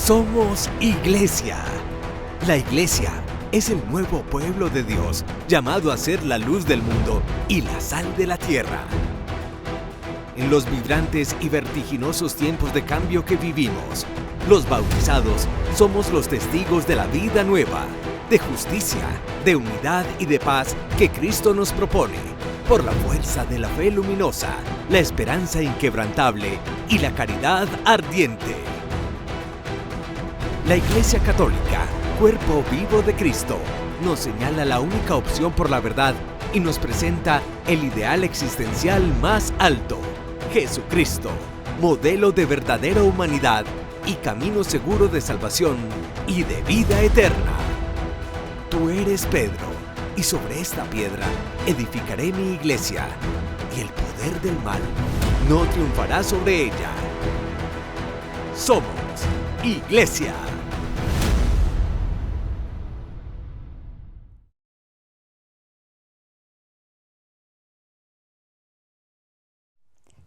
Somos Iglesia. La Iglesia es el nuevo pueblo de Dios, llamado a ser la luz del mundo y la sal de la tierra. En los vibrantes y vertiginosos tiempos de cambio que vivimos, los bautizados somos los testigos de la vida nueva, de justicia, de unidad y de paz que Cristo nos propone, por la fuerza de la fe luminosa, la esperanza inquebrantable y la caridad ardiente. La Iglesia Católica, cuerpo vivo de Cristo, nos señala la única opción por la verdad y nos presenta el ideal existencial más alto: Jesucristo, modelo de verdadera humanidad y camino seguro de salvación y de vida eterna. Tú eres Pedro, y sobre esta piedra edificaré mi iglesia, y el poder del mal no triunfará sobre ella. Somos Iglesia.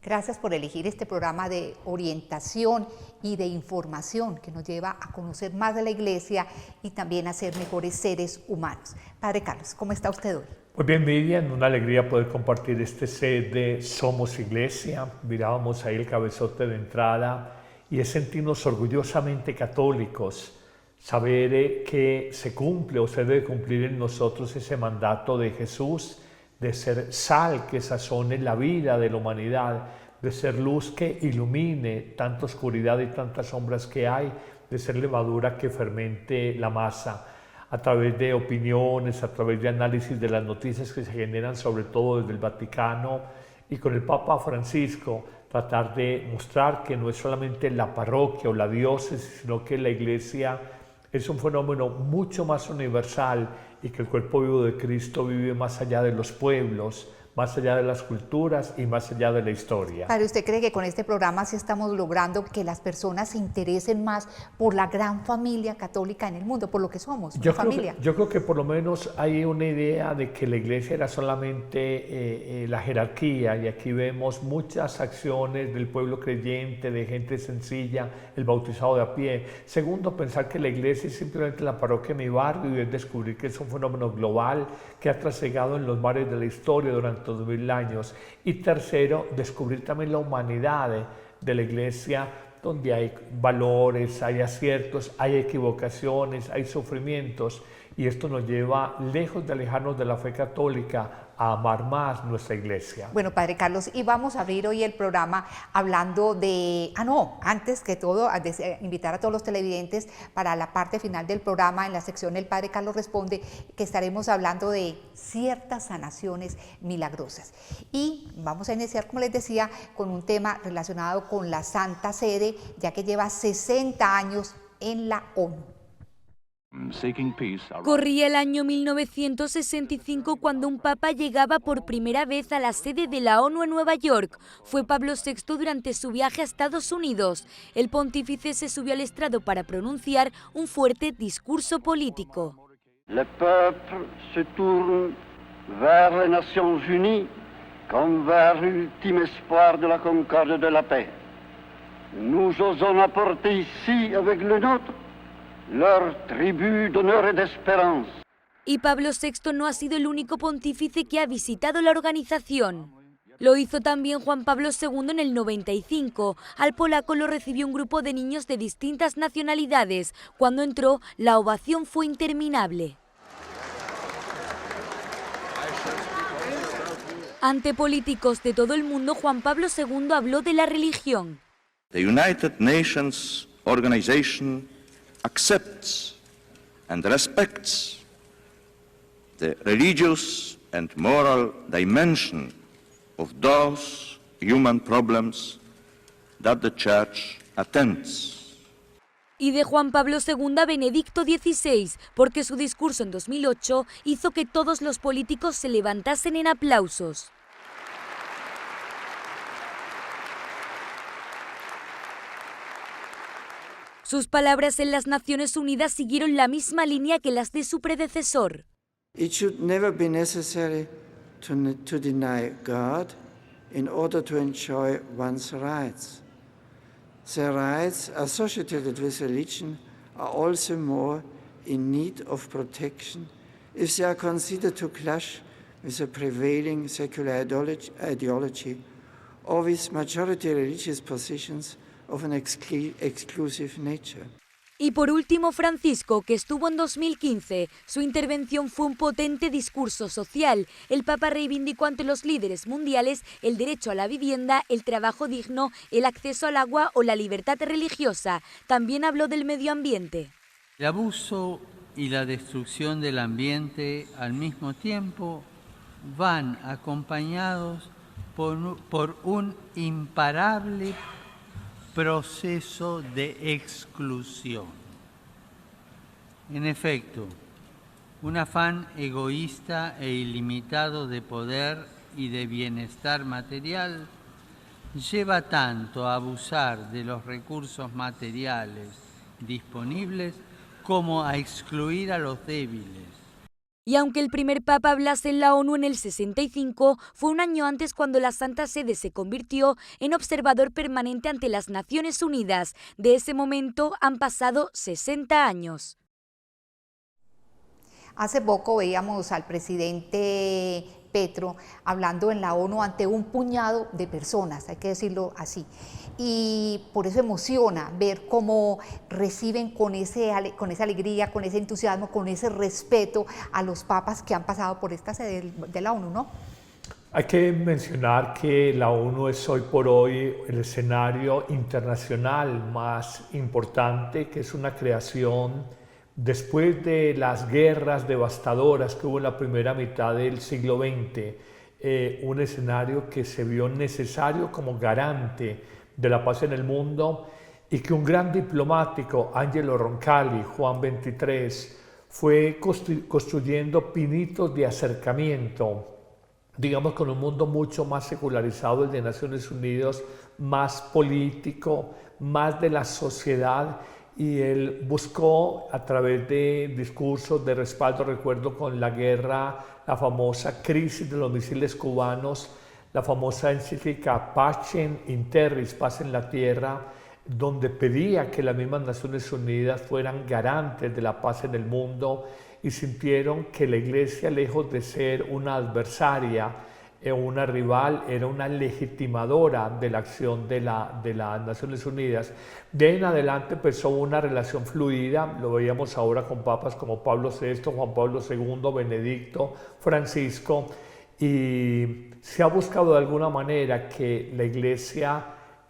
Gracias por elegir este programa de orientación y de información que nos lleva a conocer más de la Iglesia y también a ser mejores seres humanos. Padre Carlos, ¿cómo está usted hoy? Muy bien, Miriam, una alegría poder compartir este set de Somos Iglesia. Mirábamos ahí el cabezote de entrada y es sentirnos orgullosamente católicos, saber que se cumple o se debe cumplir en nosotros ese mandato de Jesús, de ser sal que sazone la vida de la humanidad, de ser luz que ilumine tanta oscuridad y tantas sombras que hay, de ser levadura que fermente la masa, a través de opiniones, a través de análisis de las noticias que se generan sobre todo desde el Vaticano y con el Papa Francisco, tratar de mostrar que no es solamente la parroquia o la diócesis, sino que la Iglesia es un fenómeno mucho más universal y que el cuerpo vivo de Cristo vive más allá de los pueblos, más allá de las culturas y más allá de la historia. Padre, ¿usted cree que con este programa sí estamos logrando que las personas se interesen más por la gran familia católica en el mundo, por lo que somos, una familia? Yo creo que por lo menos hay una idea de que la iglesia era solamente la jerarquía, y aquí vemos muchas acciones del pueblo creyente, de gente sencilla, el bautizado de a pie. Segundo, pensar que la iglesia es simplemente la parroquia de mi barrio y es descubrir que es un fenómeno global que ha trasegado en los mares de la historia durante 2000 años. Y tercero, descubrir también la humanidad de la iglesia, donde hay valores, hay aciertos, hay equivocaciones, hay sufrimientos, y esto nos lleva, lejos de alejarnos de la fe católica, a amar más nuestra iglesia. Bueno, Padre Carlos, y vamos a abrir hoy el programa hablando de... antes que todo, invitar a todos los televidentes para la parte final del programa, en la sección El Padre Carlos Responde, que estaremos hablando de ciertas sanaciones milagrosas. Y vamos a iniciar, como les decía, con un tema relacionado con la Santa Sede, ya que lleva 60 años en la ONU. Corría el año 1965 cuando un papa llegaba por primera vez a la sede de la ONU en Nueva York. Fue Pablo VI durante su viaje a Estados Unidos. El pontífice se subió al estrado para pronunciar un fuerte discurso político. Le peuple se tourne vers les Nations Unies comme vers l'ultime espoir de la concorde et de la paix. Nous osons apporter ici avec le nôtre leur tribut d'honneur et d'espérance. Y Pablo VI no ha sido el único pontífice que ha visitado la organización. Lo hizo también Juan Pablo II en el 95. Al polaco lo recibió un grupo de niños de distintas nacionalidades. Cuando entró, la ovación fue interminable. Ante políticos de todo el mundo, Juan Pablo II habló de la religión. The United Nations Organization accepts and respects the religious and moral dimension of those human problems that the Church attends. Y de Juan Pablo II a Benedicto XVI, porque su discurso en 2008 hizo que todos los políticos se levantasen en aplausos. Sus palabras en las Naciones Unidas siguieron la misma línea que las de su predecesor. It should never be necessary to deny God in order to enjoy one's rights. The rights associated with religion are also more in need of protection if they are considered to clash with the prevailing secular ideology or with majority religious positions of an exclusive nature. Y por último, Francisco, que estuvo en 2015. Su intervención fue un potente discurso social. El Papa reivindicó ante los líderes mundiales el derecho a la vivienda, el trabajo digno, el acceso al agua o la libertad religiosa. También habló del medio ambiente. El abuso y la destrucción del ambiente al mismo tiempo van acompañados por un imparable proceso de exclusión. En efecto, un afán egoísta e ilimitado de poder y de bienestar material lleva tanto a abusar de los recursos materiales disponibles como a excluir a los débiles. Y aunque el primer papa hablase en la ONU en el 65, fue un año antes cuando la Santa Sede se convirtió en observador permanente ante las Naciones Unidas. De ese momento han pasado 60 años. Hace poco veíamos al presidente Petro hablando en la ONU ante un puñado de personas, hay que decirlo así. Y por eso emociona ver cómo reciben con esa alegría, con ese entusiasmo, con ese respeto a los papas que han pasado por esta sede de la ONU, ¿no? Hay que mencionar que la ONU es hoy por hoy el escenario internacional más importante, que es una creación después de las guerras devastadoras que hubo en la primera mitad del siglo XX, un escenario que se vio necesario como garante de la paz en el mundo y que un gran diplomático, Angelo Roncalli, Juan XXIII, fue construyendo pinitos de acercamiento, digamos, con un mundo mucho más secularizado, el de Naciones Unidas, más político, más de la sociedad, y él buscó a través de discursos de respaldo, recuerdo con la guerra, la famosa crisis de los misiles cubanos, la famosa encíclica Pacem in Terris, paz en la tierra, donde pedía que las mismas Naciones Unidas fueran garantes de la paz en el mundo y sintieron que la Iglesia, lejos de ser una adversaria o una rival, era una legitimadora de la acción de las Naciones Unidas. De ahí en adelante empezó una relación fluida, lo veíamos ahora con papas como Pablo VI, Juan Pablo II, Benedicto, Francisco, y se ha buscado de alguna manera que la Iglesia,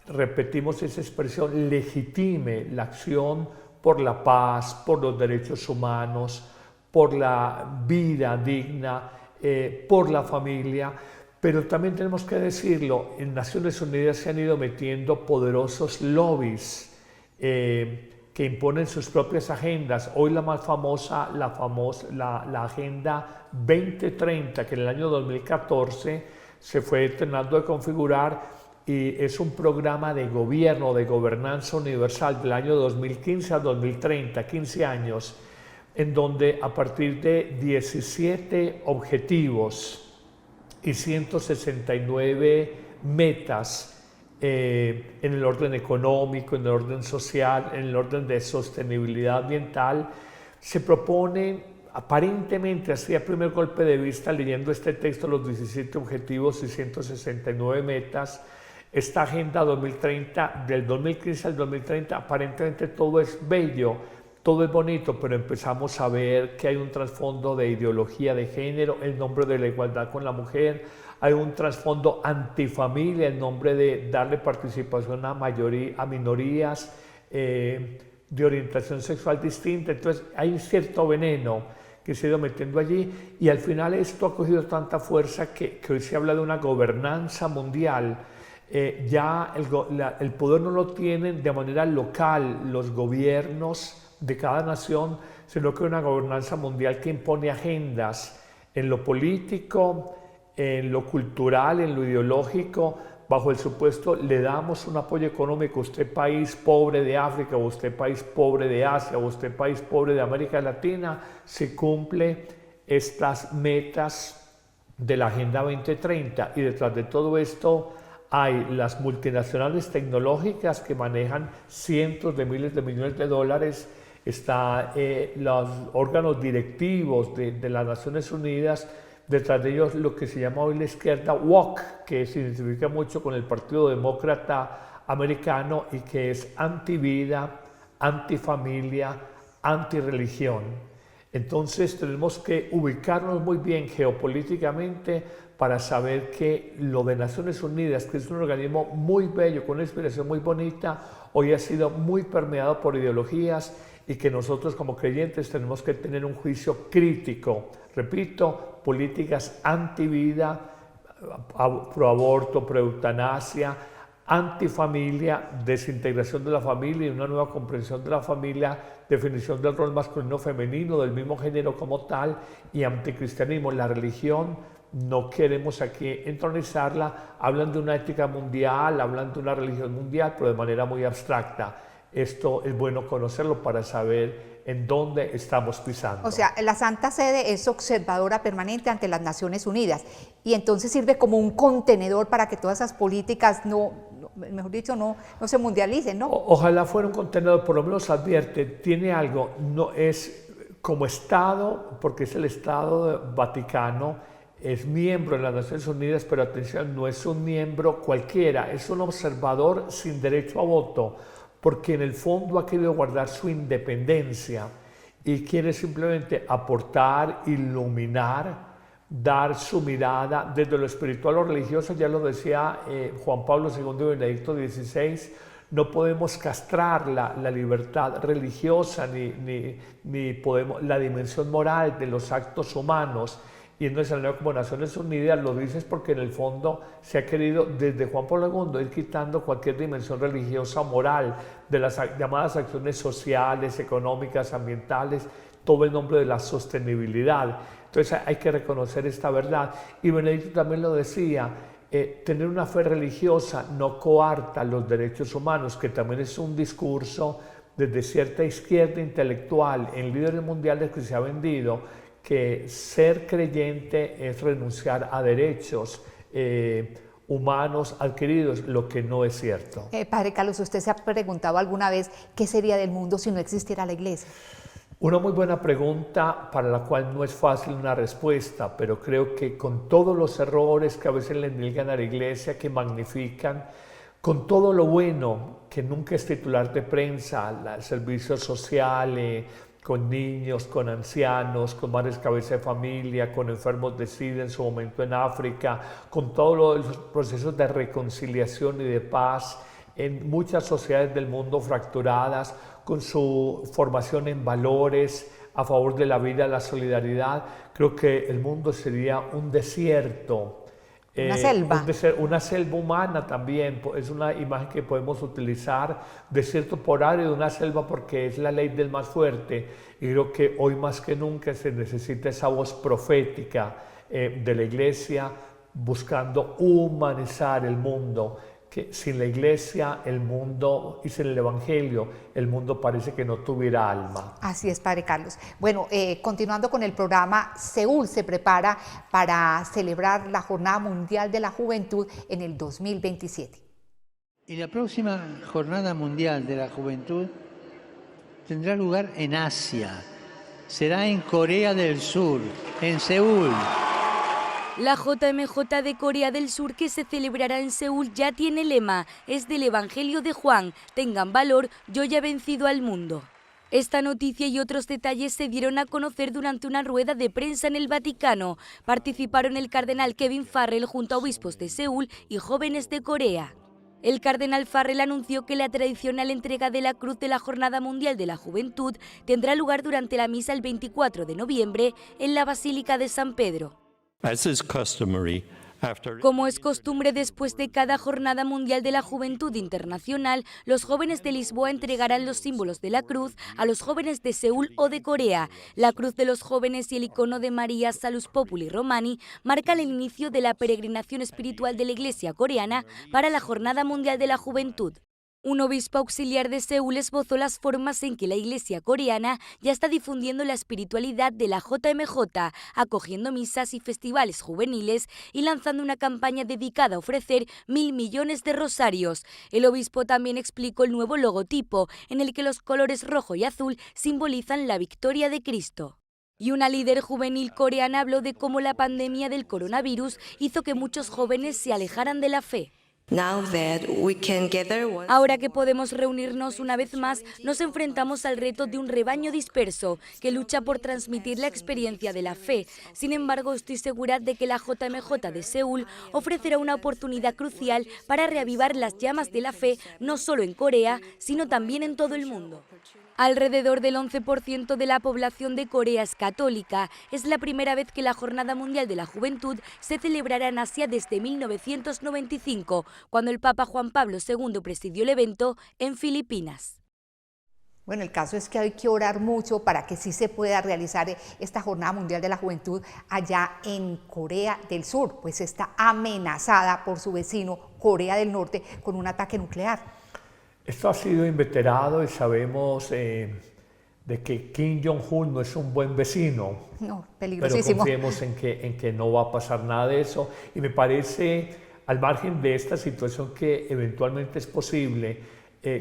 repetimos esa expresión, legitime la acción por la paz, por los derechos humanos, por la vida digna, por la familia. Pero también tenemos que decirlo, en Naciones Unidas se han ido metiendo poderosos lobbies que imponen sus propias agendas. Hoy la más famosa, la Agenda 2030, que en el año 2014 se fue terminando de configurar, y es un programa de gobierno, de gobernanza universal del año 2015 a 2030, 15 años, en donde a partir de 17 objetivos y 169 metas en el orden económico, en el orden social, en el orden de sostenibilidad ambiental, se propone, aparentemente, así a primer golpe de vista, leyendo este texto, los 17 objetivos y 169 metas, esta Agenda 2030, del 2015 al 2030, aparentemente todo es bello, todo es bonito, pero empezamos a ver que hay un trasfondo de ideología de género, el nombre de la igualdad con la mujer, hay un trasfondo antifamilia, el nombre de darle participación a minorías de orientación sexual distinta. Entonces hay un cierto veneno que se ha ido metiendo allí, y al final esto ha cogido tanta fuerza que hoy se habla de una gobernanza mundial. Ya el poder no lo tienen de manera local los gobiernos de cada nación, sino que una gobernanza mundial que impone agendas en lo político, en lo cultural, en lo ideológico, bajo el supuesto le damos un apoyo económico, usted país pobre de África, o usted país pobre de Asia, o usted país pobre de América Latina, se cumple estas metas de la Agenda 2030, y detrás de todo esto hay las multinacionales tecnológicas que manejan cientos de miles de millones de dólares, está los órganos directivos de las Naciones Unidas, detrás de ellos lo que se llama hoy la izquierda woke, que se identifica mucho con el Partido Demócrata americano y que es antivida, antifamilia, antirreligión. Entonces tenemos que ubicarnos muy bien geopolíticamente para saber que lo de Naciones Unidas, que es un organismo muy bello, con una inspiración muy bonita, hoy ha sido muy permeado por ideologías y que nosotros como creyentes tenemos que tener un juicio crítico. Repito, políticas antivida, pro-aborto, pro-eutanasia, antifamilia, desintegración de la familia y una nueva comprensión de la familia, definición del rol masculino-femenino, del mismo género como tal, y anticristianismo. La religión no queremos aquí entronizarla, hablan de una ética mundial, hablan de una religión mundial, pero de manera muy abstracta. Esto es bueno conocerlo para saber en dónde estamos pisando. O sea, la Santa Sede es observadora permanente ante las Naciones Unidas y entonces sirve como un contenedor para que todas esas políticas no se mundialicen, ¿no? Ojalá fuera un contenedor, por lo menos advierte, tiene algo, no es como Estado, porque es el Estado Vaticano, es miembro de las Naciones Unidas, pero atención, no es un miembro cualquiera, es un observador sin derecho a voto, porque en el fondo ha querido guardar su independencia y quiere simplemente aportar, iluminar, dar su mirada desde lo espiritual o religioso. Ya lo decía Juan Pablo II y Benedicto XVI, no podemos castrar la libertad religiosa ni podemos, la dimensión moral de los actos humanos. Y en nuestra ley como Naciones Unidas lo dices porque en el fondo se ha querido desde Juan Pablo II ir quitando cualquier dimensión religiosa o moral de las llamadas acciones sociales, económicas, ambientales, todo en nombre de la sostenibilidad. Entonces hay que reconocer esta verdad. Y Benedicto también lo decía, tener una fe religiosa no coarta los derechos humanos, que también es un discurso desde cierta izquierda intelectual en líderes mundiales que se ha vendido, que ser creyente es renunciar a derechos humanos adquiridos, lo que no es cierto. Padre Carlos, ¿usted se ha preguntado alguna vez qué sería del mundo si no existiera la Iglesia? Una muy buena pregunta para la cual no es fácil una respuesta, pero creo que con todos los errores que a veces le endilgan a la Iglesia, que magnifican, con todo lo bueno, que nunca es titular de prensa, el servicio social, con niños, con ancianos, con madres cabeza de familia, con enfermos de SIDA en su momento en África, con todos los procesos de reconciliación y de paz en muchas sociedades del mundo fracturadas, con su formación en valores a favor de la vida, la solidaridad. Creo que el mundo sería un desierto. Una selva. Una selva humana también, es una imagen que podemos utilizar, desierto polar de una selva porque es la ley del más fuerte, y creo que hoy más que nunca se necesita esa voz profética de la Iglesia buscando humanizar el mundo, que sin la Iglesia el mundo y sin el Evangelio el mundo parece que no tuviera alma. Así es, Padre Carlos. Bueno, continuando con el programa, Seúl se prepara para celebrar la Jornada Mundial de la Juventud en el 2027. Y la próxima Jornada Mundial de la Juventud tendrá lugar en Asia. Será en Corea del Sur, en Seúl. La JMJ de Corea del Sur, que se celebrará en Seúl, ya tiene lema, es del Evangelio de Juan, tengan valor, yo ya he vencido al mundo. Esta noticia y otros detalles se dieron a conocer durante una rueda de prensa en el Vaticano. Participaron el cardenal Kevin Farrell junto a obispos de Seúl y jóvenes de Corea. El cardenal Farrell anunció que la tradicional entrega de la Cruz de la Jornada Mundial de la Juventud tendrá lugar durante la misa el 24 de noviembre en la Basílica de San Pedro. Como es costumbre, después de cada Jornada Mundial de la Juventud Internacional, los jóvenes de Lisboa entregarán los símbolos de la cruz a los jóvenes de Seúl o de Corea. La cruz de los jóvenes y el icono de María Salus Populi Romani marcan el inicio de la peregrinación espiritual de la Iglesia coreana para la Jornada Mundial de la Juventud. Un obispo auxiliar de Seúl esbozó las formas en que la Iglesia coreana ya está difundiendo la espiritualidad de la JMJ, acogiendo misas y festivales juveniles y lanzando una campaña dedicada a ofrecer 1.000 millones de rosarios. El obispo también explicó el nuevo logotipo, en el que los colores rojo y azul simbolizan la victoria de Cristo. Y una líder juvenil coreana habló de cómo la pandemia del coronavirus hizo que muchos jóvenes se alejaran de la fe. Ahora que podemos reunirnos una vez más, nos enfrentamos al reto de un rebaño disperso que lucha por transmitir la experiencia de la fe. Sin embargo, estoy segura de que la JMJ de Seúl ofrecerá una oportunidad crucial para reavivar las llamas de la fe, no solo en Corea, sino también en todo el mundo. Alrededor del 11% de la población de Corea es católica. Es la primera vez que la Jornada Mundial de la Juventud se celebrará en Asia desde 1995, cuando el Papa Juan Pablo II presidió el evento en Filipinas. Bueno, el caso es que hay que orar mucho para que sí se pueda realizar esta Jornada Mundial de la Juventud allá en Corea del Sur, pues está amenazada por su vecino Corea del Norte con un ataque nuclear. Esto ha sido inveterado y sabemos de que Kim Jong-un no es un buen vecino. No, peligrosísimo. Pero confiemos en que no va a pasar nada de eso. Y me parece, al margen de esta situación que eventualmente es posible,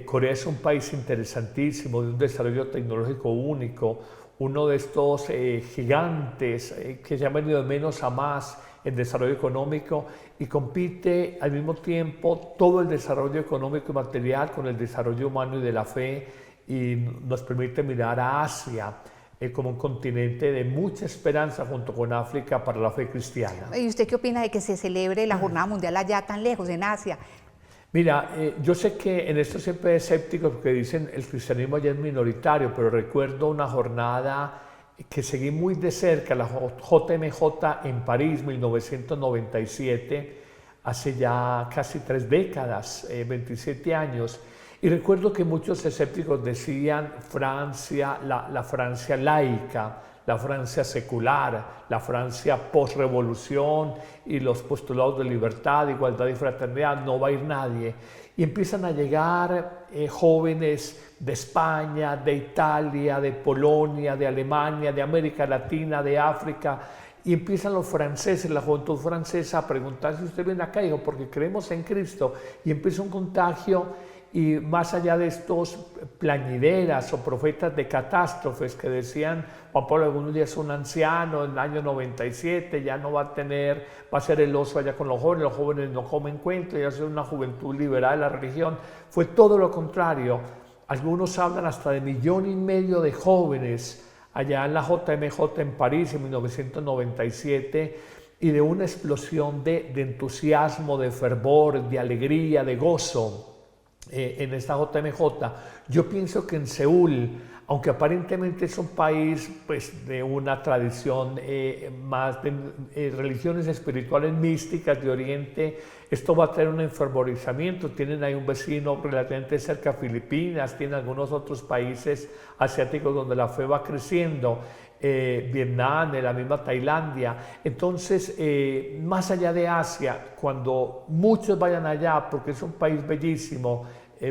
Corea es un país interesantísimo, de un desarrollo tecnológico único, uno de estos gigantes que se han venido de menos a más en desarrollo económico y compite al mismo tiempo todo el desarrollo económico y material con el desarrollo humano y de la fe, y nos permite mirar a Asia como un continente de mucha esperanza junto con África para la fe cristiana. ¿Y usted qué opina de que se celebre la Jornada Mundial allá tan lejos, en Asia? Mira, yo sé que en esto siempre hay escépticos porque dicen el cristianismo ya es minoritario, pero recuerdo una jornada que seguí muy de cerca, la JMJ en París, 1997, hace ya casi 3 décadas, 27 años, y recuerdo que muchos escépticos decían Francia, la Francia laica, la Francia secular, la Francia post-revolución y los postulados de libertad, igualdad y fraternidad, no va a ir nadie. Y empiezan a llegar jóvenes de España, de Italia, de Polonia, de Alemania, de América Latina, de África, y empiezan los franceses, la juventud francesa, a preguntar si usted viene acá, digo, porque creemos en Cristo, y empieza un contagio. Y más allá de estos plañideras o profetas de catástrofes que decían, Juan Pablo algunos días es un anciano, en el año 97 ya no va a ser el oso allá con los jóvenes no comen cuento, ya es una juventud liberal de la religión, fue todo lo contrario. Algunos hablan hasta de 1,5 millones de jóvenes allá en la JMJ en París en 1997, y de una explosión de entusiasmo, de fervor, de alegría, de gozo. En esta JMJ, yo pienso que en Seúl, aunque aparentemente es un país pues, de una tradición más de religiones espirituales místicas de Oriente, esto va a tener un enfervorizamiento. Tienen ahí un vecino relativamente cerca, Filipinas, tienen algunos otros países asiáticos donde la fe va creciendo, Vietnam, la misma Tailandia. Entonces, más allá de Asia, cuando muchos vayan allá, porque es un país bellísimo,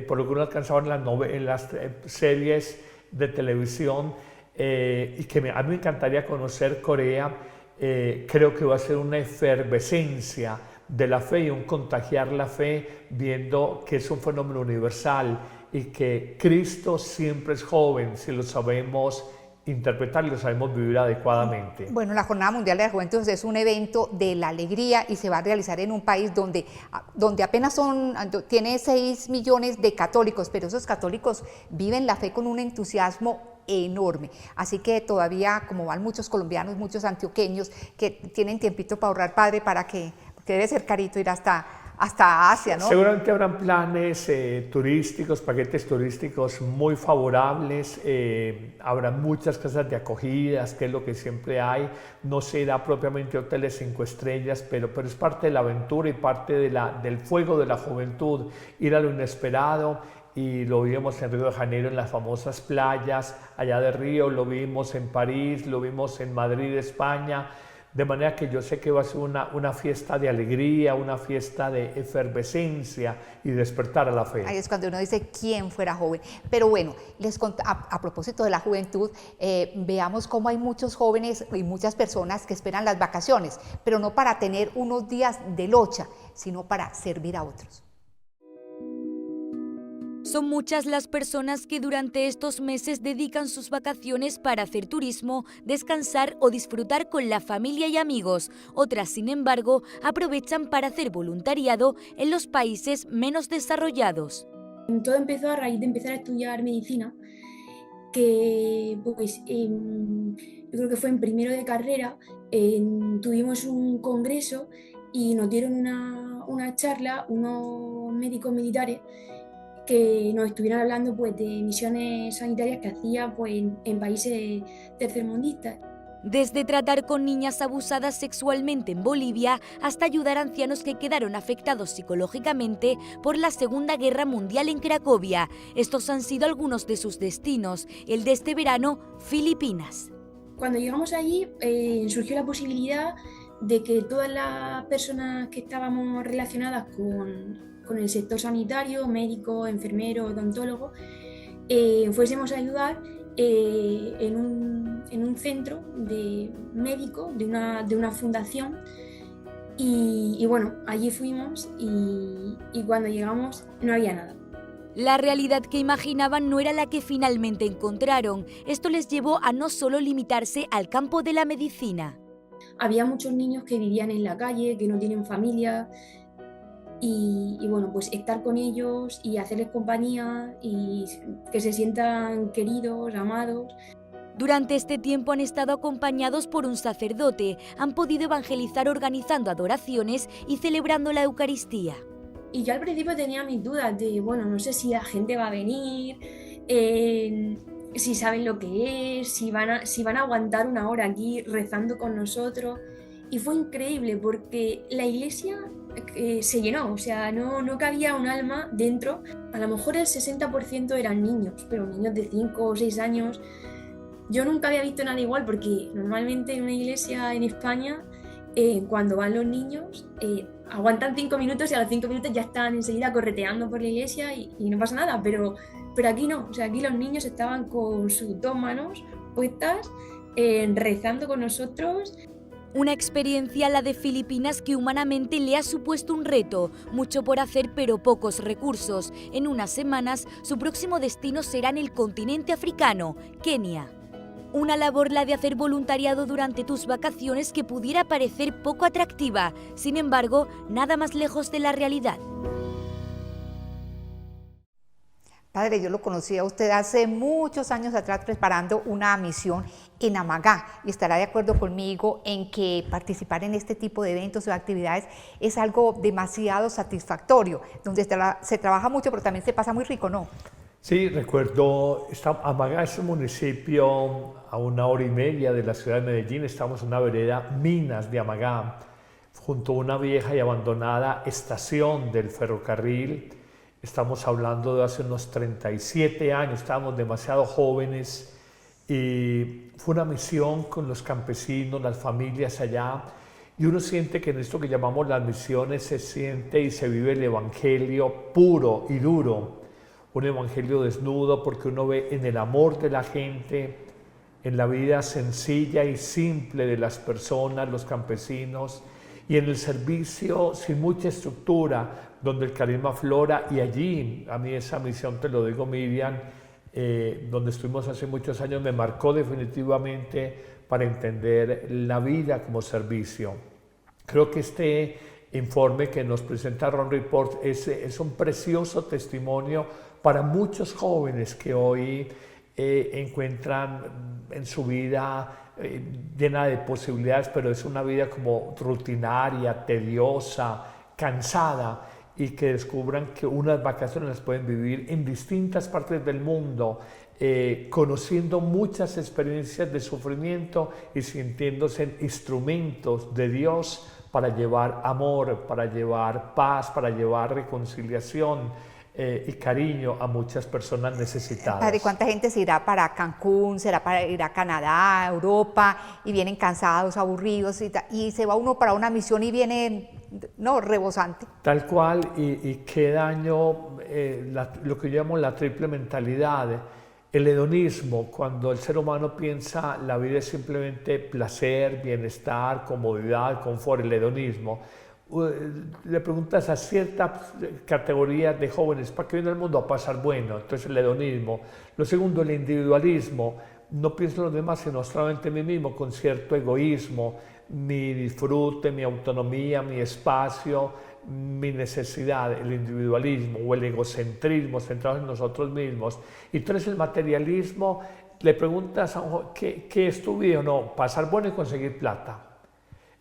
por lo que uno alcanzaba en las series de televisión, y que a mí me encantaría conocer Corea, creo que va a ser una efervescencia de la fe y un contagiar la fe, viendo que es un fenómeno universal y que Cristo siempre es joven, si lo sabemos interpretar y lo sabemos vivir adecuadamente. Bueno, la Jornada Mundial de la Juventud es un evento de la alegría y se va a realizar en un país donde apenas tiene 6 millones de católicos, pero esos católicos viven la fe con un entusiasmo enorme. Así que todavía, como van muchos colombianos, muchos antioqueños que tienen tiempito para ahorrar, padre, porque debe ser carito ir hasta Asia, ¿no? Seguramente habrán planes turísticos, paquetes turísticos muy favorables, habrá muchas casas de acogidas, que es lo que siempre hay. No será propiamente hoteles 5 estrellas, pero es parte de la aventura y parte del fuego de la juventud, ir a lo inesperado. Y lo vimos en Río de Janeiro, en las famosas playas allá de Río, lo vimos en París, lo vimos en Madrid, España. de manera que yo sé que va a ser una fiesta de alegría, una fiesta de efervescencia y despertar a la fe. Ahí es cuando uno dice quién fuera joven. Pero bueno, a propósito de la juventud, veamos cómo hay muchos jóvenes y muchas personas que esperan las vacaciones, pero no para tener unos días de locha, sino para servir a otros. Son muchas las personas que durante estos meses dedican sus vacaciones para hacer turismo, descansar o disfrutar con la familia y amigos. Otras, sin embargo, aprovechan para hacer voluntariado en los países menos desarrollados. Todo empezó a raíz de empezar a estudiar medicina, que pues yo creo que fue en primero de carrera, tuvimos un congreso y nos dieron una charla unos médicos militares que nos estuvieran hablando pues, de misiones sanitarias que hacía pues, en países tercermundistas. Desde tratar con niñas abusadas sexualmente en Bolivia hasta ayudar a ancianos que quedaron afectados psicológicamente por la Segunda Guerra Mundial en Cracovia. Estos han sido algunos de sus destinos. El de este verano, Filipinas. Cuando llegamos allí surgió la posibilidad de que todas las personas que estábamos relacionadas con el sector sanitario, médicos, enfermeros, odontólogos, fuésemos a ayudar en un centro de médicos de una fundación y bueno, allí fuimos y cuando llegamos no había nada. La realidad que imaginaban no era la que finalmente encontraron. Esto les llevó a no solo limitarse al campo de la medicina. Había muchos niños que vivían en la calle, que no tienen familia. Y bueno, pues estar con ellos y hacerles compañía y que se sientan queridos, amados. Durante este tiempo han estado acompañados por un sacerdote, han podido evangelizar organizando adoraciones y celebrando la Eucaristía. Y yo al principio tenía mis dudas de, bueno, no sé si la gente va a venir, si saben lo que es, si van a aguantar una hora aquí rezando con nosotros. Y fue increíble porque la iglesia se llenó, o sea, no cabía un alma dentro. A lo mejor el 60% eran niños, pero niños de 5 o 6 años. Yo nunca había visto nada igual porque normalmente en una iglesia en España, cuando van los niños, aguantan 5 minutos y a los 5 minutos ya están enseguida correteando por la iglesia y no pasa nada, pero aquí no, o sea, aquí los niños estaban con sus 2 manos puestas, rezando con nosotros. Una experiencia, la de Filipinas, que humanamente le ha supuesto un reto, mucho por hacer pero pocos recursos. En unas semanas, su próximo destino será en el continente africano, Kenia. Una labor, la de hacer voluntariado durante tus vacaciones, que pudiera parecer poco atractiva, sin embargo, nada más lejos de la realidad. Padre, yo lo conocí a usted hace muchos años atrás preparando una misión en Amagá y estará de acuerdo conmigo en que participar en este tipo de eventos o actividades es algo demasiado satisfactorio, donde se trabaja mucho pero también se pasa muy rico, ¿no? Sí, recuerdo, Amagá es un municipio a 1 hora y media de la ciudad de Medellín. Estamos en una vereda, Minas de Amagá, junto a una vieja y abandonada estación del ferrocarril. Estamos hablando de hace unos 37 años, estábamos demasiado jóvenes y fue una misión con los campesinos, las familias allá, y uno siente que en esto que llamamos las misiones se siente y se vive el evangelio puro y duro, un evangelio desnudo, porque uno ve en el amor de la gente, en la vida sencilla y simple de las personas, los campesinos, y en el servicio sin mucha estructura, donde el carisma aflora. Y allí, a mí esa misión, te lo digo, Miriam, donde estuvimos hace muchos años, me marcó definitivamente para entender la vida como servicio. Creo que este informe que nos presenta Ron Report es un precioso testimonio para muchos jóvenes que hoy encuentran en su vida llena de posibilidades, pero es una vida como rutinaria, tediosa, cansada, y que descubran que unas vacaciones las pueden vivir en distintas partes del mundo, conociendo muchas experiencias de sufrimiento y sintiéndose instrumentos de Dios para llevar amor, para llevar paz, para llevar reconciliación, y cariño a muchas personas necesitadas. Padre, ¿cuánta gente se irá para Cancún, será para ir a Canadá, Europa, y vienen cansados, aburridos, y se va uno para una misión y viene, no, rebosante? Tal cual, y qué daño, lo que yo llamo la triple mentalidad, el hedonismo, cuando el ser humano piensa la vida es simplemente placer, bienestar, comodidad, confort, el hedonismo. Le preguntas a ciertas categorías de jóvenes, ¿para qué viene al mundo? A pasar bueno, entonces el hedonismo. Lo segundo, el individualismo, no pienso en los demás, sino solamente en mí mismo, con cierto egoísmo, mi disfrute, mi autonomía, mi espacio, mi necesidad, el individualismo o el egocentrismo centrado en nosotros mismos. Y tres, el materialismo, le preguntas a un joven, ¿qué es tu vida? No, pasar bueno y conseguir plata.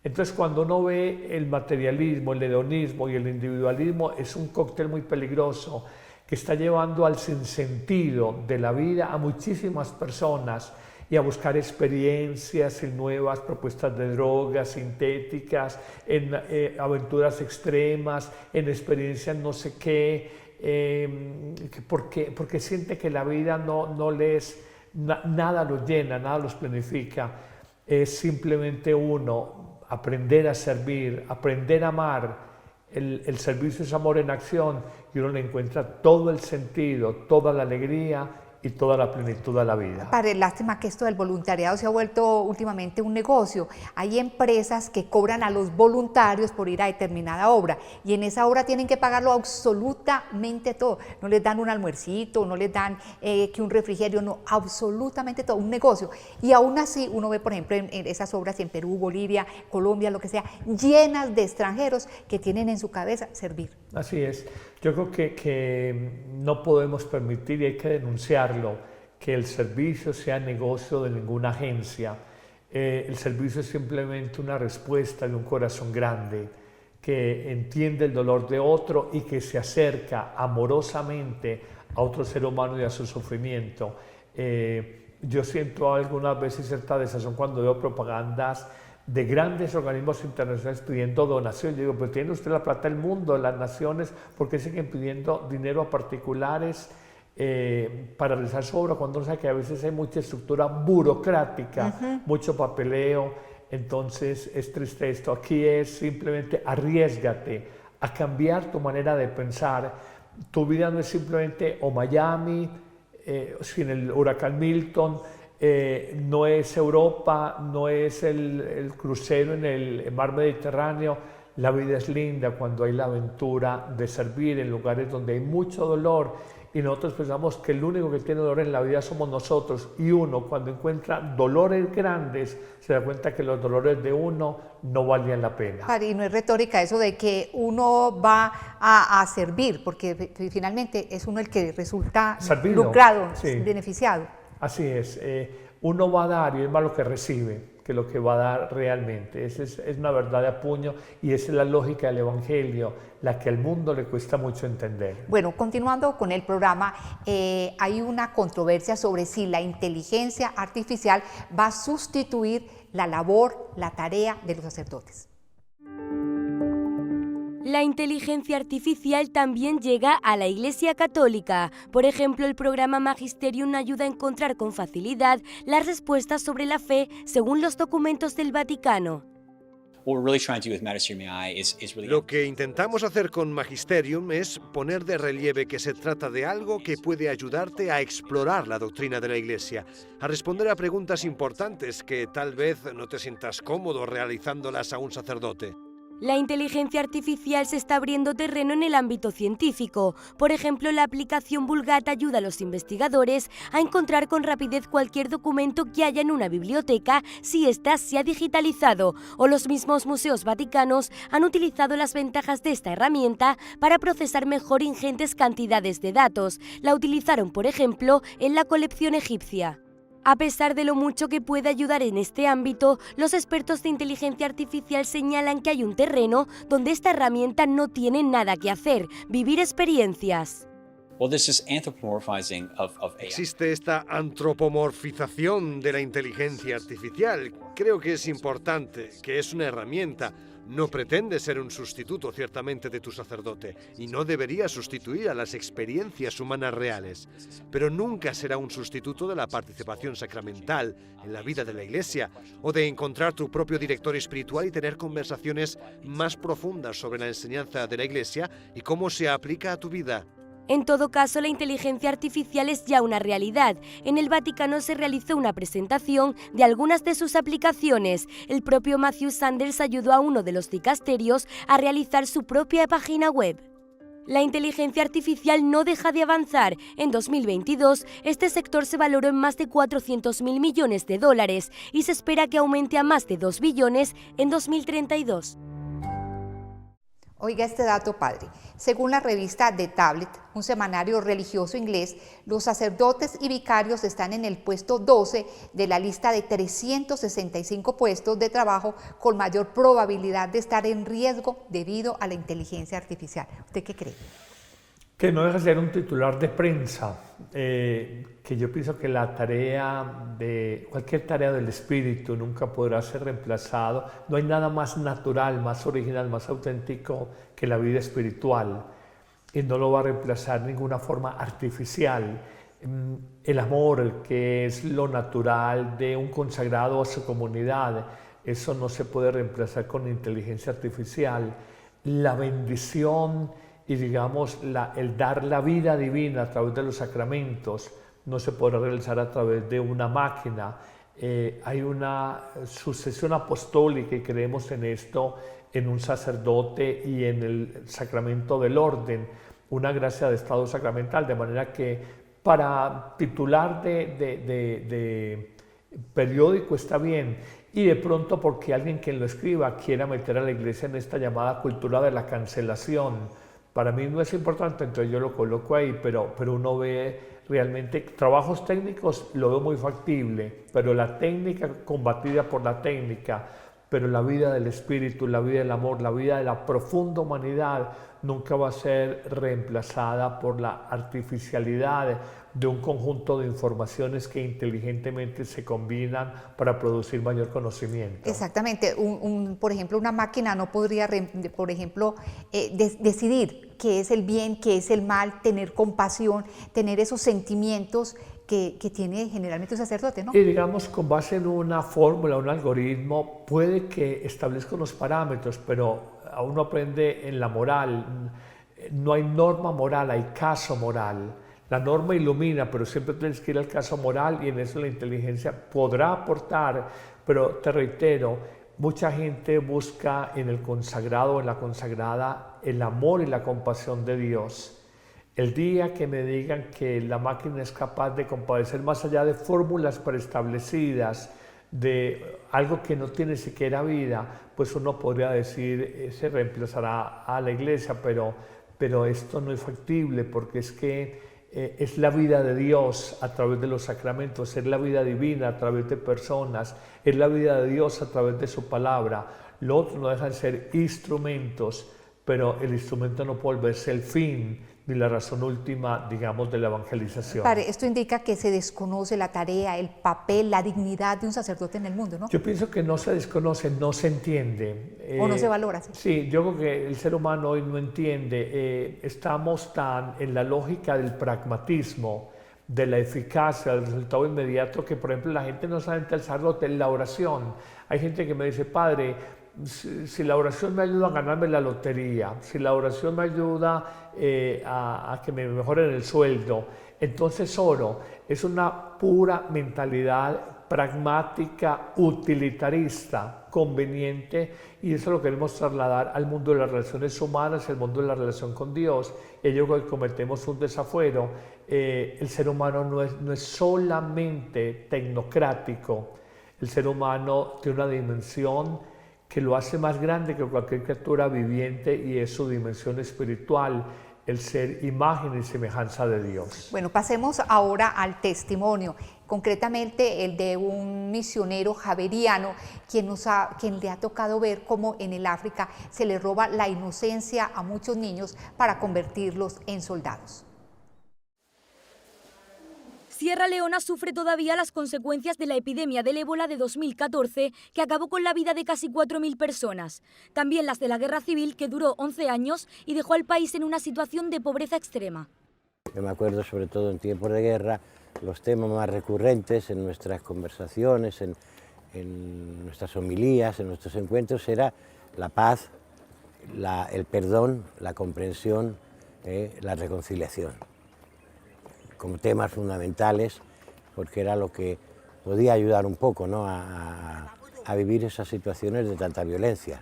Entonces, cuando uno ve el materialismo, el hedonismo y el individualismo, es un cóctel muy peligroso que está llevando al sinsentido de la vida a muchísimas personas y a buscar experiencias en nuevas propuestas de drogas sintéticas, en aventuras extremas, en experiencias no sé qué, porque siente que la vida no les, nada los llena, nada los planifica. Es simplemente uno aprender a servir, aprender a amar. El servicio es amor en acción y uno le encuentra todo el sentido, toda la alegría y toda la plenitud a la vida. Padre, lástima que esto del voluntariado se ha vuelto últimamente un negocio. Hay empresas que cobran a los voluntarios por ir a determinada obra y en esa obra tienen que pagarlo absolutamente todo. No les dan un almuercito, no les dan que un refrigerio, no, absolutamente todo, un negocio. Y aún así uno ve, por ejemplo, en esas obras en Perú, Bolivia, Colombia, lo que sea, llenas de extranjeros que tienen en su cabeza servir. Así es. Yo creo que no podemos permitir y hay que denunciarlo, que el servicio sea negocio de ninguna agencia. El servicio es simplemente una respuesta de un corazón grande que entiende el dolor de otro y que se acerca amorosamente a otro ser humano y a su sufrimiento. Yo siento algunas veces cierta desazón cuando veo propagandas de grandes organismos internacionales pidiendo donación. Yo digo, pero tiene usted la plata del mundo, las naciones, ¿por qué siguen pidiendo dinero a particulares para realizar su obra? Cuando uno sabe que a veces hay mucha estructura burocrática, mucho papeleo. Entonces es triste esto. Aquí es simplemente arriésgate a cambiar tu manera de pensar. Tu vida no es simplemente o Miami, sin el huracán Milton, no es Europa, no es el crucero en el mar Mediterráneo. La vida es linda cuando hay la aventura de servir en lugares donde hay mucho dolor y nosotros pensamos que el único que tiene dolor en la vida somos nosotros, y uno cuando encuentra dolores grandes se da cuenta que los dolores de uno no valían la pena. Y no es retórica eso de que uno va a servir, porque finalmente es uno el que resulta lucrado, sí, beneficiado. Así es, uno va a dar y es más lo que recibe que lo que va a dar realmente. Esa es una verdad de puño y esa es la lógica del Evangelio, la que al mundo le cuesta mucho entender. Bueno, continuando con el programa, hay una controversia sobre si la inteligencia artificial va a sustituir la labor, la tarea de los sacerdotes. La inteligencia artificial también llega a la Iglesia Católica. Por ejemplo, el programa Magisterium ayuda a encontrar con facilidad las respuestas sobre la fe según los documentos del Vaticano. Lo que intentamos hacer con Magisterium es poner de relieve que se trata de algo que puede ayudarte a explorar la doctrina de la Iglesia, a responder a preguntas importantes que tal vez no te sientas cómodo realizándolas a un sacerdote. La inteligencia artificial se está abriendo terreno en el ámbito científico. Por ejemplo, la aplicación Vulgata ayuda a los investigadores a encontrar con rapidez cualquier documento que haya en una biblioteca si ésta se ha digitalizado, o los mismos museos vaticanos han utilizado las ventajas de esta herramienta para procesar mejor ingentes cantidades de datos. La utilizaron, por ejemplo, en la colección egipcia. A pesar de lo mucho que puede ayudar en este ámbito, los expertos de inteligencia artificial señalan que hay un terreno donde esta herramienta no tiene nada que hacer: vivir experiencias. Existe esta antropomorfización de la inteligencia artificial. Creo que es importante, que es una herramienta, No pretende ser un sustituto ciertamente de tu sacerdote y no debería sustituir a las experiencias humanas reales, pero nunca será un sustituto de la participación sacramental en la vida de la Iglesia o de encontrar tu propio director espiritual y tener conversaciones más profundas sobre la enseñanza de la Iglesia y cómo se aplica a tu vida. En todo caso, la inteligencia artificial es ya una realidad. En el Vaticano se realizó una presentación de algunas de sus aplicaciones. El propio Matthew Sanders ayudó a uno de los dicasterios a realizar su propia página web. La inteligencia artificial no deja de avanzar. En 2022, este sector se valoró en más de 400.000 millones de dólares y se espera que aumente a más de 2 billones en 2032. Oiga este dato, padre. Según la revista The Tablet, un semanario religioso inglés, los sacerdotes y vicarios están en el puesto 12 de la lista de 365 puestos de trabajo con mayor probabilidad de estar en riesgo debido a la inteligencia artificial. ¿Usted qué cree? Que no deja de ser un titular de prensa, que yo pienso que cualquier tarea del espíritu nunca podrá ser reemplazado. No hay nada más natural, más original, más auténtico que la vida espiritual y no lo va a reemplazar ninguna forma artificial. El amor, el que es lo natural de un consagrado a su comunidad, eso no se puede reemplazar con inteligencia artificial. La bendición y digamos el dar la vida divina a través de los sacramentos no se podrá realizar a través de una máquina. Hay una sucesión apostólica y creemos en esto, en un sacerdote y en el sacramento del orden, una gracia de estado sacramental, de manera que para titular de periódico está bien, y de pronto porque alguien quien lo escriba quiera meter a la Iglesia en esta llamada cultura de la cancelación. Para mí no es importante, entonces yo lo coloco ahí, pero uno ve realmente trabajos técnicos, lo veo muy factible, pero la técnica combatida por la técnica, pero la vida del espíritu, la vida del amor, la vida de la profunda humanidad nunca va a ser reemplazada por la artificialidad de un conjunto de informaciones que inteligentemente se combinan para producir mayor conocimiento. Exactamente. Por ejemplo, una máquina no podría, por ejemplo, decidir qué es el bien, qué es el mal, tener compasión, tener esos sentimientos que tiene generalmente un sacerdote, ¿no? Y digamos, con base en una fórmula, un algoritmo, puede que establezca unos parámetros, pero aún no aprende en la moral. No hay norma moral, hay caso moral. La norma ilumina, pero siempre tienes que ir al caso moral y en eso la inteligencia podrá aportar, pero te reitero, mucha gente busca en el consagrado, en la consagrada, el amor y la compasión de Dios. El día que me digan que la máquina es capaz de compadecer más allá de fórmulas preestablecidas, de algo que no tiene siquiera vida, pues uno podría decir, se reemplazará a la Iglesia, pero esto no es factible porque es que es la vida de Dios a través de los sacramentos, es la vida divina a través de personas, es la vida de Dios a través de su palabra. Lo otro no dejan de ser instrumentos, pero el instrumento no puede volverse el fin ni la razón última, digamos, de la evangelización. Padre, esto indica que se desconoce la tarea, el papel, la dignidad de un sacerdote en el mundo, ¿no? Yo pienso que no se desconoce, no se entiende. ¿O no se valora? Sí, yo creo que el ser humano hoy no entiende. Estamos tan en la lógica del pragmatismo, de la eficacia, del resultado inmediato, que por ejemplo la gente no sabe el sacerdote, la oración. Hay gente que me dice, padre, si la oración me ayuda a ganarme la lotería, si la oración me ayuda a que me mejoren el sueldo, entonces oro. Es una pura mentalidad pragmática, utilitarista, conveniente, y eso lo queremos trasladar al mundo de las relaciones humanas, al mundo de la relación con Dios. Y yo creo que cometemos un desafuero. El ser humano no es solamente tecnocrático, el ser humano tiene una dimensión que lo hace más grande que cualquier criatura viviente y es su dimensión espiritual, el ser imagen y semejanza de Dios. Bueno, pasemos ahora al testimonio, concretamente el de un misionero javeriano, quien le ha tocado ver cómo en el África se le roba la inocencia a muchos niños para convertirlos en soldados. Sierra Leona sufre todavía las consecuencias de la epidemia del ébola de 2014, que acabó con la vida de casi 4.000 personas. También las de la guerra civil, que duró 11 años y dejó al país en una situación de pobreza extrema. Yo me acuerdo, sobre todo en tiempos de guerra, los temas más recurrentes en nuestras conversaciones, en nuestras homilías, en nuestros encuentros, era la paz, el perdón, la comprensión, la reconciliación, como temas fundamentales, porque era lo que podía ayudar un poco, ¿no?, a vivir esas situaciones de tanta violencia.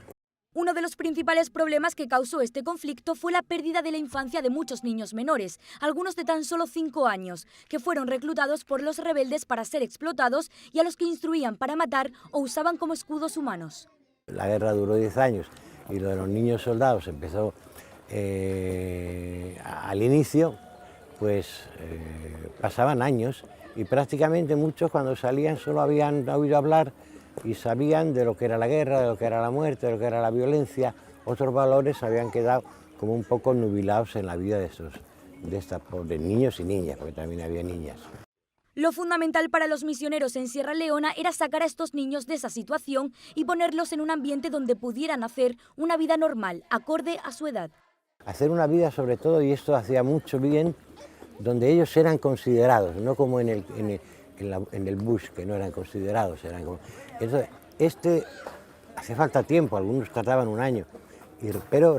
Uno de los principales problemas que causó este conflicto fue la pérdida de la infancia de muchos niños menores, algunos de tan solo 5 años, que fueron reclutados por los rebeldes para ser explotados y a los que instruían para matar o usaban como escudos humanos. La guerra duró 10 años y lo de los niños soldados empezó al inicio, pues pasaban años y prácticamente muchos cuando salían solo habían oído hablar y sabían de lo que era la guerra, de lo que era la muerte, de lo que era la violencia. Otros valores habían quedado como un poco nubilados en la vida de estos pobres niños y niñas, porque también había niñas. Lo fundamental para los misioneros en Sierra Leona era sacar a estos niños de esa situación y ponerlos en un ambiente donde pudieran hacer una vida normal, acorde a su edad. Hacer una vida, sobre todo, y esto hacía mucho bien, donde ellos eran considerados, no como en el bush, que no eran considerados, eran como... Entonces, hace falta tiempo, algunos tardaban un año, pero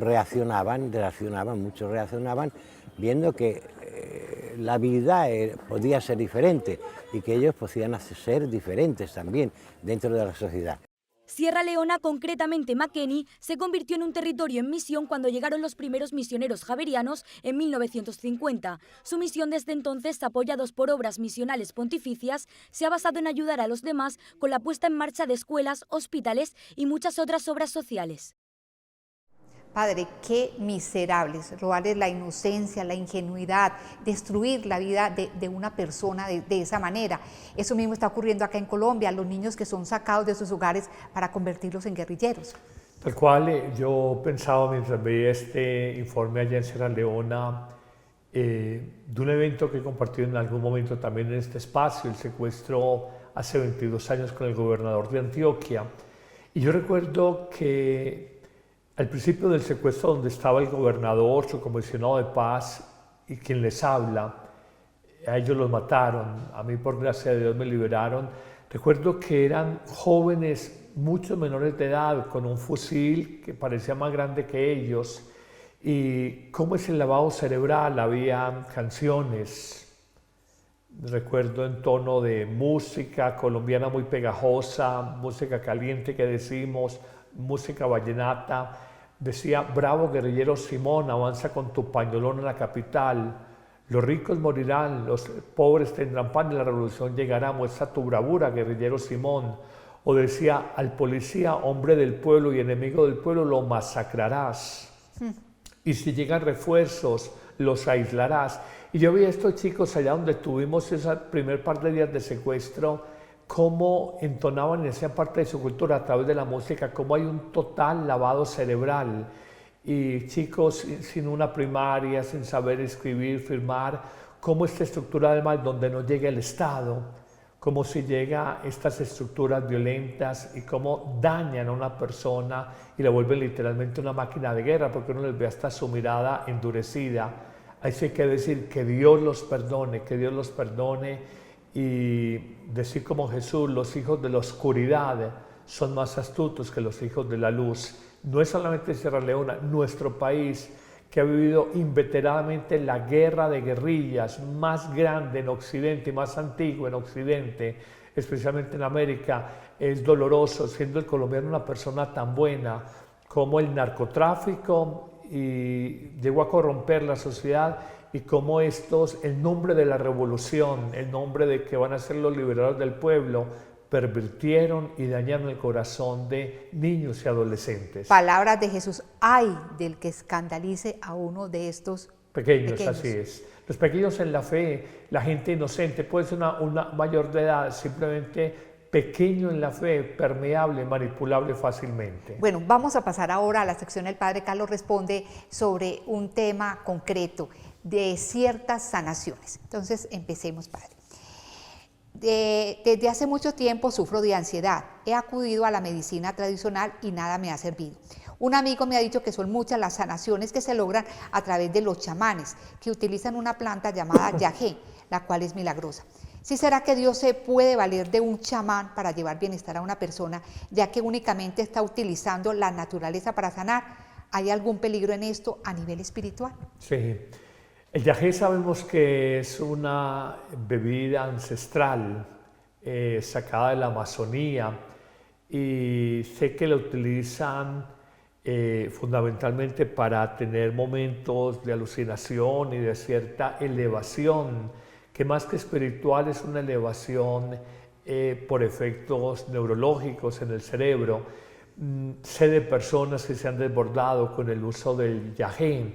muchos reaccionaban viendo que la vida podía ser diferente y que ellos podían ser diferentes también dentro de la sociedad. Sierra Leona, concretamente Makeni, se convirtió en un territorio en misión cuando llegaron los primeros misioneros javerianos en 1950. Su misión desde entonces, apoyados por obras misionales pontificias, se ha basado en ayudar a los demás con la puesta en marcha de escuelas, hospitales y muchas otras obras sociales. Padre, qué miserables, robarles la inocencia, la ingenuidad, destruir la vida de una persona de esa manera. Eso mismo está ocurriendo acá en Colombia, los niños que son sacados de sus hogares para convertirlos en guerrilleros. Tal cual, yo pensaba mientras veía este informe allá en Sierra Leona, de un evento que he compartido en algún momento también en este espacio, el secuestro hace 22 años con el gobernador de Antioquia. Y yo recuerdo que al principio del secuestro, donde estaba el gobernador, su comisionado de paz y quien les habla, a ellos los mataron, a mí por gracia de Dios me liberaron. Recuerdo que eran jóvenes, muchos menores de edad, con un fusil que parecía más grande que ellos, y cómo es el lavado cerebral, había canciones, recuerdo en tono de música colombiana muy pegajosa, música caliente que decimos, música vallenata. Decía: bravo guerrillero Simón, avanza con tu pañolón a la capital, los ricos morirán, los pobres tendrán pan y la revolución llegará, muestra tu bravura guerrillero Simón. O decía: al policía, hombre del pueblo y enemigo del pueblo, lo masacrarás. Y si llegan refuerzos, los aislarás. Y yo vi a estos chicos allá donde tuvimos ese primer par de días de secuestro, cómo entonaban en esa parte de su cultura a través de la música, cómo hay un total lavado cerebral. Y chicos sin una primaria, sin saber escribir, firmar, cómo esta estructura además donde no llega el Estado, cómo se llega a estas estructuras violentas y cómo dañan a una persona y la vuelven literalmente una máquina de guerra, porque uno les ve hasta su mirada endurecida. Ahí sí hay que decir que Dios los perdone, que Dios los perdone. Y decir como Jesús: los hijos de la oscuridad son más astutos que los hijos de la luz. No es solamente Sierra Leona, nuestro país, que ha vivido inveteradamente la guerra de guerrillas más grande en Occidente y más antigua en Occidente, especialmente en América. Es doloroso, siendo el colombiano una persona tan buena, como el narcotráfico llegó a corromper la sociedad, y cómo estos, en nombre de la revolución, en nombre de que van a ser los liberadores del pueblo, pervirtieron y dañaron el corazón de niños y adolescentes. Palabras de Jesús: ay del que escandalice a uno de estos pequeños. Así es. Los pequeños en la fe, la gente inocente, puede ser una mayor de edad, simplemente pequeño en la fe, permeable, manipulable fácilmente. Bueno, vamos a pasar ahora a la sección El Padre Carlos Responde sobre un tema concreto de ciertas sanaciones. Entonces, empecemos, Padre. Desde hace mucho tiempo sufro de ansiedad. He acudido a la medicina tradicional y nada me ha servido. Un amigo me ha dicho que son muchas las sanaciones que se logran a través de los chamanes, que utilizan una planta llamada yagé, la cual es milagrosa. ¿Sí será que Dios se puede valer de un chamán para llevar bienestar a una persona, ya que únicamente está utilizando la naturaleza para sanar? ¿Hay algún peligro en esto a nivel espiritual? Sí. El yagé sabemos que es una bebida ancestral sacada de la Amazonía y sé que la utilizan fundamentalmente para tener momentos de alucinación y de cierta elevación, que más que espiritual es una elevación por efectos neurológicos en el cerebro. Sé de personas que se han desbordado con el uso del yagé.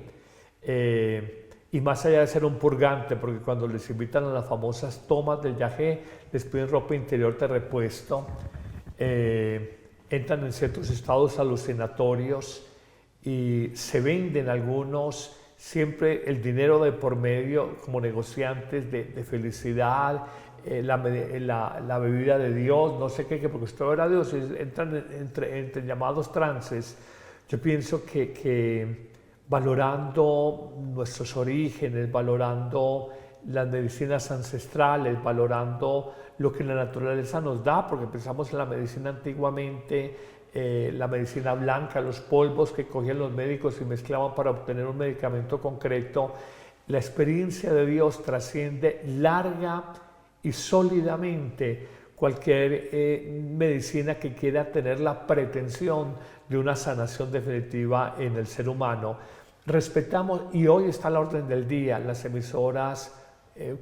Y más allá de ser un purgante, porque cuando les invitan a las famosas tomas del yagé, les piden ropa interior de repuesto, entran en ciertos estados alucinatorios y se venden algunos, siempre el dinero de por medio, como negociantes de felicidad, la bebida de Dios, no sé qué, porque usted era Dios, entran entre llamados trances. Yo pienso que valorando nuestros orígenes, valorando las medicinas ancestrales, valorando lo que la naturaleza nos da, porque pensamos en la medicina antiguamente, la medicina blanca, los polvos que cogían los médicos y mezclaban para obtener un medicamento concreto. La experiencia de Dios trasciende larga y sólidamente cualquier medicina que quiera tener la pretensión de una sanación definitiva en el ser humano. Respetamos, y hoy está a la orden del día, las emisoras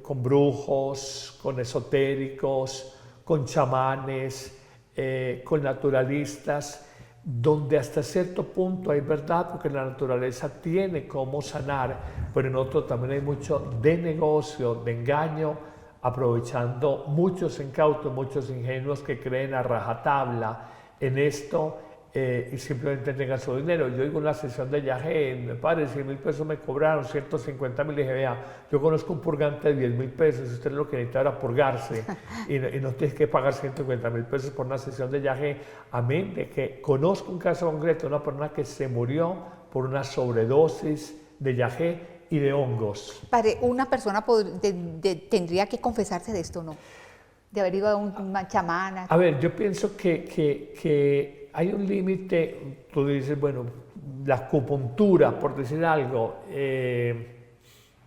con brujos, con esotéricos, con chamanes, con naturalistas, donde hasta cierto punto hay verdad, porque la naturaleza tiene cómo sanar, pero en otro también hay mucho de negocio, de engaño, aprovechando muchos incautos, muchos ingenuos que creen a rajatabla en esto y simplemente tengan su dinero. Yo digo una sesión de yagé, me parece, 100.000 pesos me cobraron, 150.000, dije, vea, yo conozco un purgante de 10.000 pesos, usted lo que necesita era purgarse y no tienes que pagar 150.000 pesos por una sesión de yagé, amén de que conozco un caso concreto de una persona que se murió por una sobredosis de yagé y de hongos. Padre, ¿una persona tendría que confesarse de esto o no? De haber ido a una chamana. A ver, yo pienso que hay un límite. Tú dices, bueno, la acupuntura, por decir algo,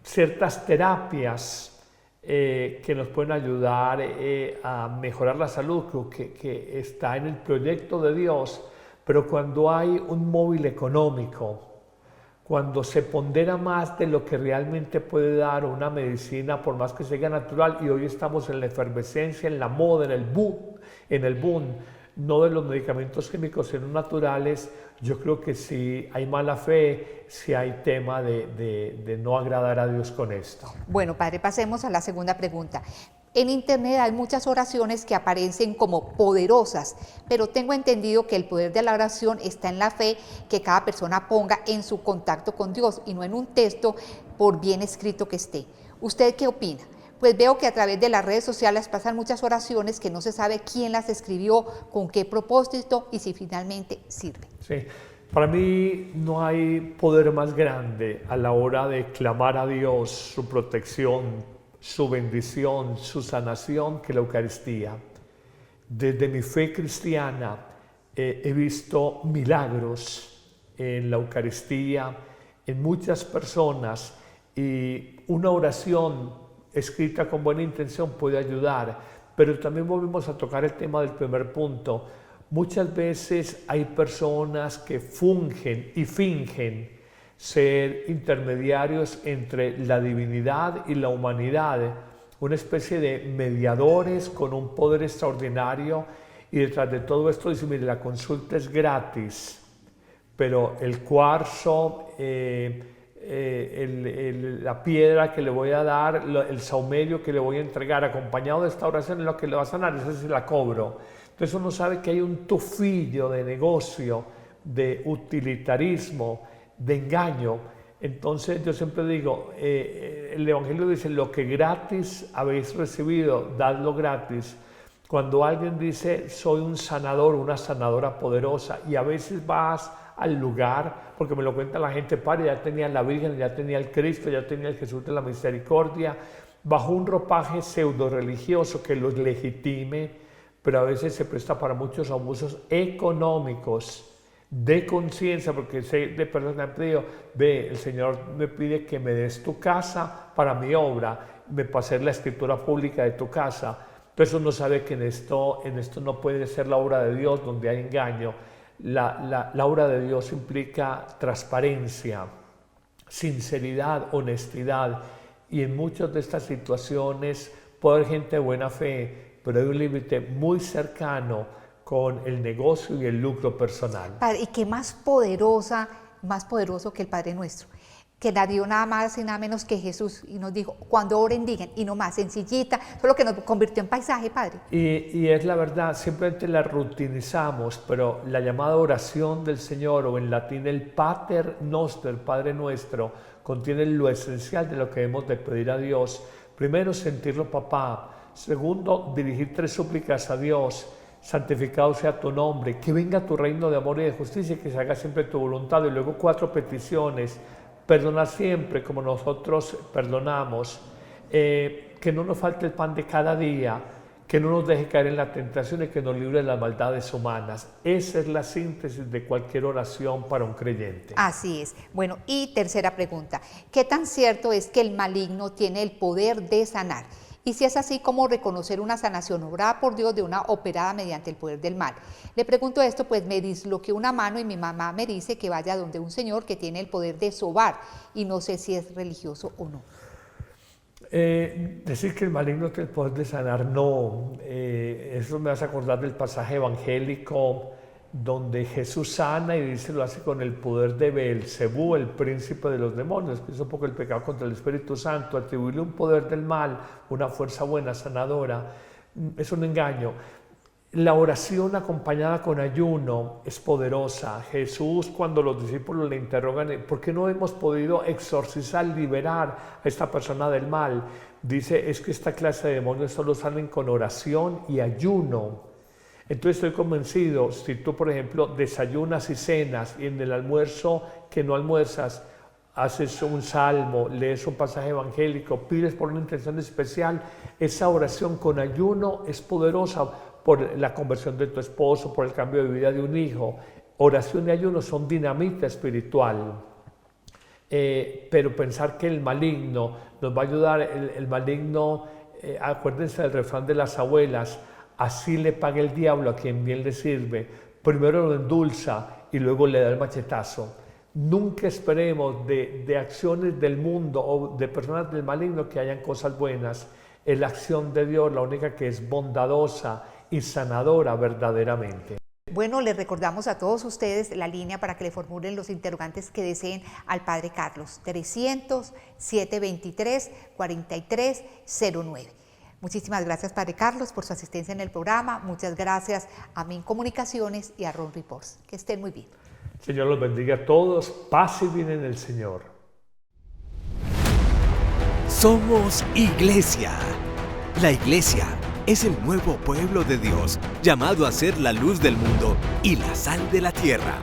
ciertas terapias que nos pueden ayudar a mejorar la salud, creo que está en el proyecto de Dios, pero cuando hay un móvil económico, cuando se pondera más de lo que realmente puede dar una medicina, por más que sea natural, y hoy estamos en la efervescencia, en la moda, en el boom, no de los medicamentos químicos, sino naturales, yo creo que sí hay mala fe, sí hay tema de no agradar a Dios con esto. Bueno, Padre, pasemos a la segunda pregunta. En internet hay muchas oraciones que aparecen como poderosas, pero tengo entendido que el poder de la oración está en la fe que cada persona ponga en su contacto con Dios y no en un texto por bien escrito que esté. ¿Usted qué opina? Pues veo que a través de las redes sociales pasan muchas oraciones que no se sabe quién las escribió, con qué propósito y si finalmente sirven. Sí, para mí no hay poder más grande a la hora de clamar a Dios su protección, su bendición, su sanación, que la Eucaristía. Desde mi fe cristiana he visto milagros en la Eucaristía, en muchas personas, y una oración escrita con buena intención puede ayudar, pero también volvemos a tocar el tema del primer punto. Muchas veces hay personas que fungen y fingen ser intermediarios entre la divinidad y la humanidad, una especie de mediadores con un poder extraordinario, y detrás de todo esto dice, mire, la consulta es gratis, pero el cuarzo, la piedra que le voy a dar, el saumerio que le voy a entregar, acompañado de esta oración, es lo que le va a sanar, esa sí la cobro. Entonces uno sabe que hay un tufillo de negocio, de utilitarismo, de engaño Entonces yo siempre digo, el Evangelio dice, lo que gratis habéis recibido, dadlo gratis. Cuando alguien dice, soy un sanador, una sanadora poderosa, y a veces vas al lugar, porque me lo cuenta la gente, padre, ya tenía la Virgen, ya tenía el Cristo, ya tenía el Jesús de la Misericordia, bajo un ropaje pseudo religioso que los legitime, pero a veces se presta para muchos abusos económicos, de conciencia, porque sé de personas que han pedido, ve, el Señor me pide que me des tu casa para mi obra, me pasé la escritura pública de tu casa. Entonces uno sabe que en esto no puede ser la obra de Dios donde hay engaño. La obra de Dios implica transparencia, sinceridad, honestidad, y en muchas de estas situaciones puede haber gente de buena fe, pero hay un límite muy cercano con el negocio y el lucro personal. Padre, y qué más poderoso que el Padre Nuestro, que la dio nada más y nada menos que Jesús, y nos dijo, cuando oren digan, y no más, sencillita, solo que nos convirtió en paisaje, Padre. Y es la verdad, simplemente la rutinizamos, pero la llamada oración del Señor, o en latín el Pater Noster, Padre Nuestro, contiene lo esencial de lo que hemos de pedir a Dios. Primero, sentirlo papá. Segundo, dirigir 3 súplicas a Dios. Santificado sea tu nombre, que venga tu reino de amor y de justicia, que se haga siempre tu voluntad. Y luego 4 peticiones, perdonar siempre como nosotros perdonamos, que no nos falte el pan de cada día, que no nos deje caer en la tentación y que nos libre de las maldades humanas. Esa es la síntesis de cualquier oración para un creyente. Así es. Bueno, y tercera pregunta, ¿qué tan cierto es que el maligno tiene el poder de sanar? Y si es así, ¿cómo reconocer una sanación obrada por Dios de una operada mediante el poder del mal? Le pregunto esto, pues me disloqué una mano y mi mamá me dice que vaya donde un señor que tiene el poder de sobar, y no sé si es religioso o no. Decir que el maligno tiene el poder de sanar, no. Eso me hace acordar del pasaje evangélico donde Jesús sana y dice lo hace con el poder de Beelzebú, el príncipe de los demonios, que es un poco el pecado contra el Espíritu Santo. Atribuirle un poder del mal, una fuerza buena, sanadora, es un engaño. La oración acompañada con ayuno es poderosa. Jesús, cuando los discípulos le interrogan, ¿por qué no hemos podido exorcizar, liberar a esta persona del mal? Dice, es que esta clase de demonios solo salen con oración y ayuno. Entonces estoy convencido, si tú, por ejemplo, desayunas y cenas y en el almuerzo que no almuerzas, haces un salmo, lees un pasaje evangélico, pides por una intención especial, esa oración con ayuno es poderosa por la conversión de tu esposo, por el cambio de vida de un hijo. Oración y ayuno son dinamita espiritual. Pero pensar que el maligno nos va a ayudar, el maligno, acuérdense del refrán de las abuelas, así le paga el diablo a quien bien le sirve. Primero lo endulza y luego le da el machetazo. Nunca esperemos de acciones del mundo o de personas del maligno que hayan cosas buenas. Es la acción de Dios la única que es bondadosa y sanadora verdaderamente. Bueno, les recordamos a todos ustedes la línea para que le formulen los interrogantes que deseen al Padre Carlos, 300-723-4309. Muchísimas gracias, Padre Carlos, por su asistencia en el programa. Muchas gracias a Min Comunicaciones y a Ron Reports. Que estén muy bien. Señor los bendiga a todos. Paz y bien en el Señor. Somos Iglesia. La Iglesia es el nuevo pueblo de Dios, llamado a ser la luz del mundo y la sal de la tierra.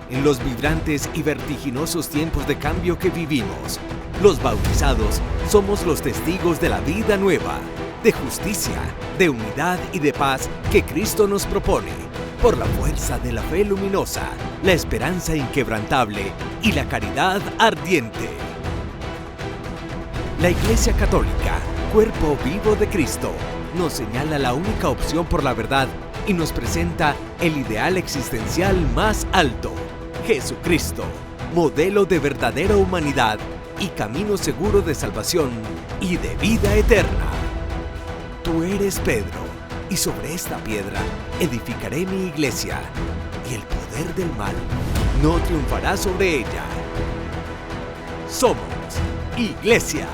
En los vibrantes y vertiginosos tiempos de cambio que vivimos, los bautizados somos los testigos de la vida nueva, de justicia, de unidad y de paz que Cristo nos propone, por la fuerza de la fe luminosa, la esperanza inquebrantable y la caridad ardiente. La Iglesia Católica, cuerpo vivo de Cristo, nos señala la única opción por la verdad y nos presenta el ideal existencial más alto, Jesucristo, modelo de verdadera humanidad y camino seguro de salvación y de vida eterna. Tú eres Pedro, y sobre esta piedra edificaré mi iglesia, y el poder del mal no triunfará sobre ella. Somos Iglesia.